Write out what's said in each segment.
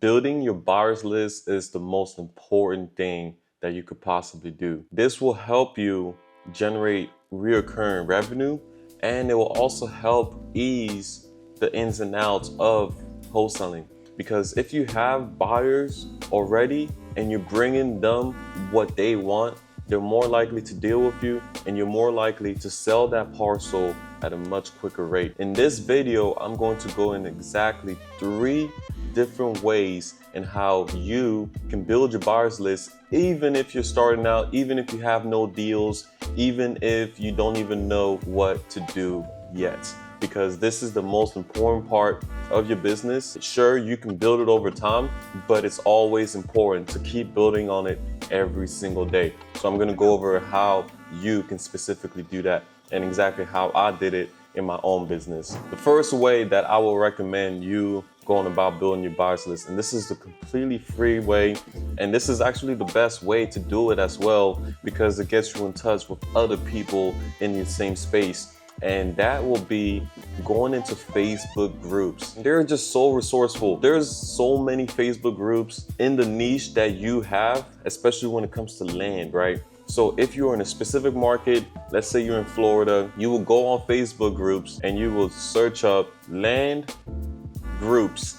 Building your buyers list is the most important thing that you could possibly do. This will help you generate recurring revenue, and it will also help ease the ins and outs of wholesaling. Because if you have buyers already and you're bringing them what they want, they're more likely to deal with you, and you're more likely to sell that parcel at a much quicker rate. In this video, I'm going to go in exactly 3 different ways in how you can build your buyers list, even if you're starting out, even if you have no deals, even if you don't even know what to do yet. Because this is the most important part of your business. Sure, you can build it over time, but it's always important to keep building on it every single day. So I'm gonna go over how you can specifically do that and exactly how I did it in my own business. The first way that I will recommend you going about building your buyers list, and this is the completely free way, and this is actually the best way to do it as well, because it gets you in touch with other people in the same space. And that will be going into Facebook groups. They're just so resourceful. There's so many Facebook groups in the niche that you have, especially when it comes to land, right? So if you're in a specific market, let's say you're in Florida, you will go on Facebook groups and you will search up land groups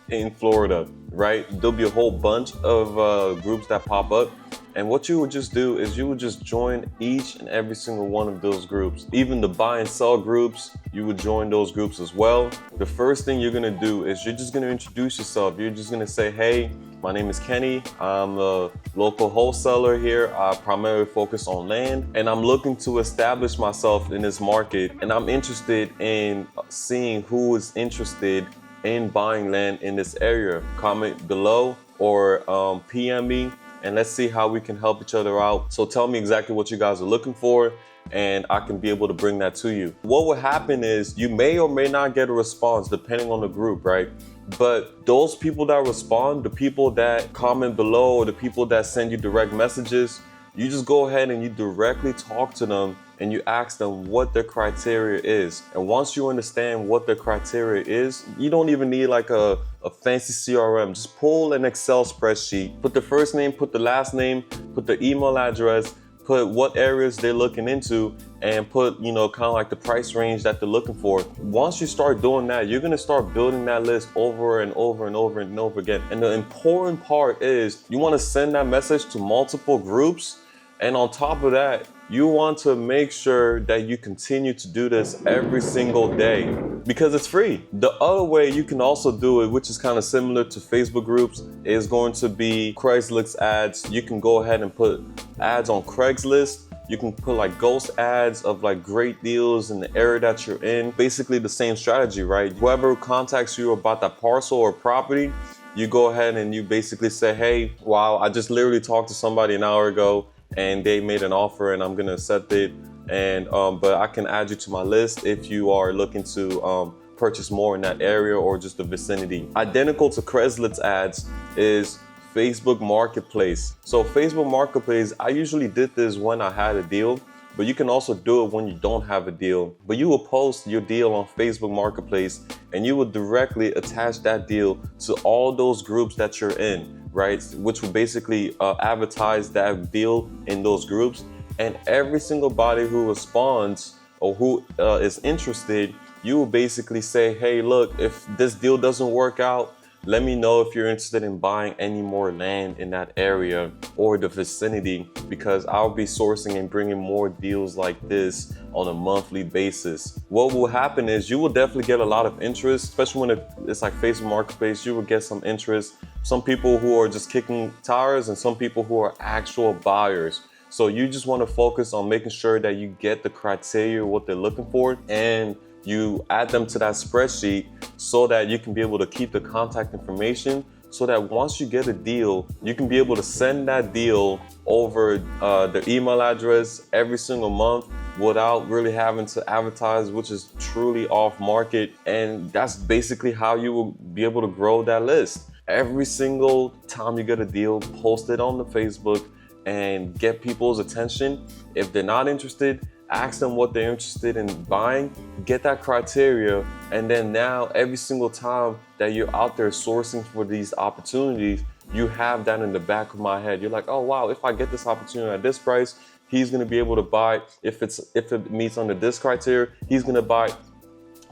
in Florida, right? There'll be a whole bunch of groups that pop up. And what you would just do is you would just join each and every single one of those groups. Even the buy and sell groups, you would join those groups as well. The first thing you're gonna do is you're just gonna introduce yourself. You're just gonna say, hey, my name is Kenny. I'm a local wholesaler here. I primarily focus on land, and I'm looking to establish myself in this market. And I'm interested in seeing who is interested in buying land in this area. Comment below or PM me, and let's see how we can help each other out. So tell me exactly what you guys are looking for, and I can be able to bring that to you. What will happen is you may or may not get a response depending on the group, right? But those people that respond, the people that comment below, or the people that send you direct messages, you just go ahead and you directly talk to them and you ask them what their criteria is. And once you understand what their criteria is, you don't even need like a fancy CRM. Just pull an Excel spreadsheet, put the first name, put the last name, put the email address, put what areas they're looking into, and put, kind of like the price range that they're looking for. Once you start doing that, you're gonna start building that list over and over and over and over again. And the important part is you wanna send that message to multiple groups. And on top of that, you want to make sure that you continue to do this every single day because it's free. The other way you can also do it, which is kind of similar to Facebook groups, is going to be Craigslist ads. You can go ahead and put ads on Craigslist. You can put like ghost ads of like great deals in the area that you're in. Basically the same strategy, right? Whoever contacts you about that parcel or property, you go ahead and you basically say, hey, wow, I just literally talked to somebody an hour ago and they made an offer and I'm gonna accept it. And but I can add you to my list if you are looking to purchase more in that area or just the vicinity. Identical to Craigslist ads is Facebook Marketplace. So Facebook Marketplace, I usually did this when I had a deal, but you can also do it when you don't have a deal. But you will post your deal on Facebook Marketplace and you will directly attach that deal to all those groups that you're in, right? Which will basically advertise that deal in those groups. And every single body who responds or who is interested, you will basically say, hey, look, if this deal doesn't work out, let me know if you're interested in buying any more land in that area or the vicinity, because I'll be sourcing and bringing more deals like this on a monthly basis. What will happen is you will definitely get a lot of interest, especially when it's like Facebook Marketplace. You will get some interest, some people who are just kicking tires and some people who are actual buyers. So you just want to focus on making sure that you get the criteria, what they're looking for, and you add them to that spreadsheet so that you can be able to keep the contact information, so that once you get a deal, you can be able to send that deal over their email address every single month without really having to advertise, which is truly off market. And that's basically how you will be able to grow that list. Every single time you get a deal, post it on the Facebook and get people's attention. If they're not interested, ask them what they're interested in buying, get that criteria, and then now every single time that you're out there sourcing for these opportunities, you have that in the back of my head. You're like, oh wow, if I get this opportunity at this price, he's gonna be able to buy. If it meets under this criteria, he's gonna buy.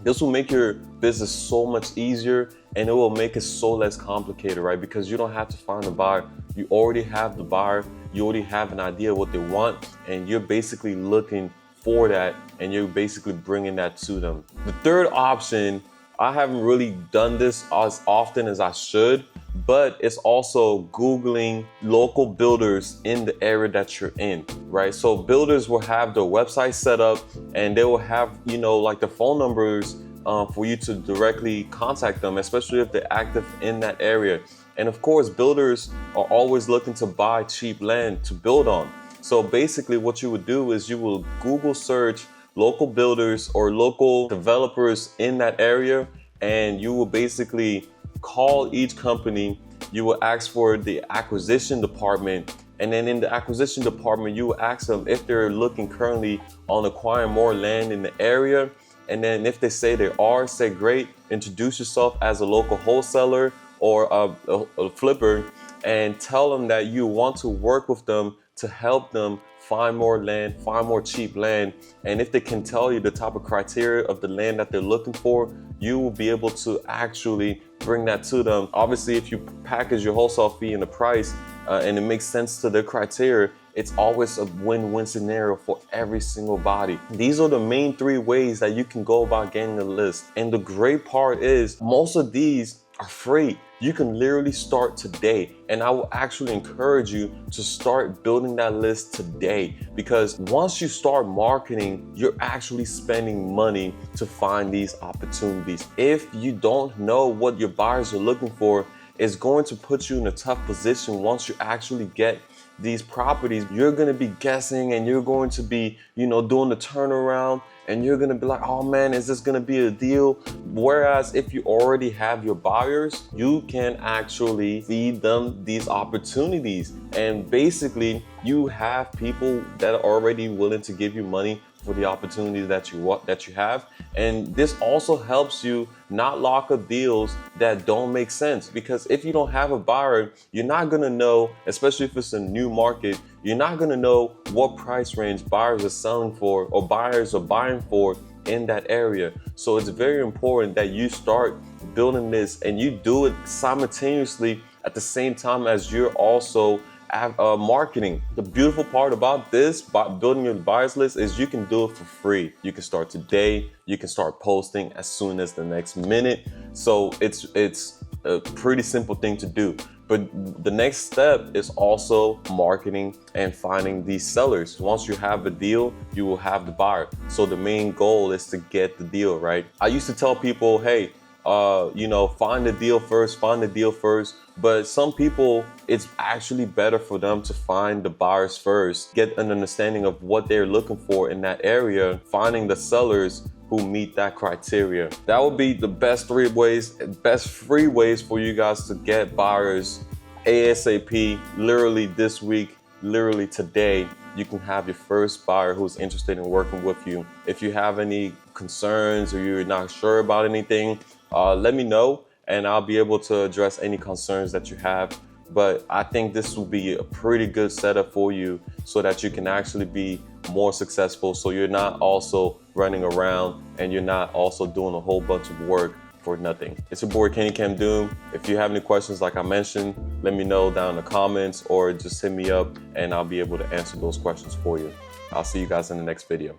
This will make your business so much easier, and it will make it so less complicated, right? Because you don't have to find a buyer. You already have the buyer. You already have an idea of what they want, and you're basically looking for that, and you're basically bringing that to them. The third option, I haven't really done this as often as I should, but it's also Googling local builders in the area that you're in, right? So builders will have their website set up, and they will have, like the phone numbers for you to directly contact them, especially if they're active in that area. And of course, builders are always looking to buy cheap land to build on. So basically what you would do is you will Google search local builders or local developers in that area, and you will basically call each company. You will ask for the acquisition department, and then in the acquisition department, you will ask them if they're looking currently on acquiring more land in the area. And then if they say they are, say great, introduce yourself as a local wholesaler or a flipper, and tell them that you want to work with them to help them find more land, find more cheap land. And if they can tell you the type of criteria of the land that they're looking for, you will be able to actually bring that to them. Obviously, if you package your wholesale fee in the price and it makes sense to their criteria, it's always a win-win scenario for every single body. These are the main three ways that you can go about getting a list. And the great part is most of these are free. You can literally start today, and I will actually encourage you to start building that list today, because once you start marketing, you're actually spending money to find these opportunities. If you don't know what your buyers are looking for, it's going to put you in a tough position. Once you actually get these properties, you're going to be guessing, and you're going to be, doing the turnaround, and you're going to be like, oh man, is this going to be a deal? Whereas if you already have your buyers, you can actually feed them these opportunities. And basically you have people that are already willing to give you money for the opportunities that you have. And this also helps you not lock up deals that don't make sense, because if you don't have a buyer, you're not gonna know, especially if it's a new market, you're not gonna know what price range buyers are selling for or buyers are buying for in that area. So it's very important that you start building this, and you do it simultaneously at the same time as you're also marketing. The beautiful part about this, building your buyers list, is you can do it for free. You can start today. You can start posting as soon as the next minute. So it's a pretty simple thing to do. But the next step is also marketing and finding these sellers. Once you have the deal, you will have the buyer. So the main goal is to get the deal, right? I used to tell people, hey, find the deal first. But some people, it's actually better for them to find the buyers first, get an understanding of what they're looking for in that area, finding the sellers who meet that criteria. That would be the best free ways for you guys to get buyers ASAP. Literally this week, literally today, you can have your first buyer who's interested in working with you. If you have any concerns or you're not sure about anything, let me know, and I'll be able to address any concerns that you have. But I think this will be a pretty good setup for you so that you can actually be more successful, so you're not also running around and you're not also doing a whole bunch of work for nothing. It's your boy Kenny Cam Doom. If you have any questions, like I mentioned, let me know down in the comments or just hit me up and I'll be able to answer those questions for you. I'll see you guys in the next video.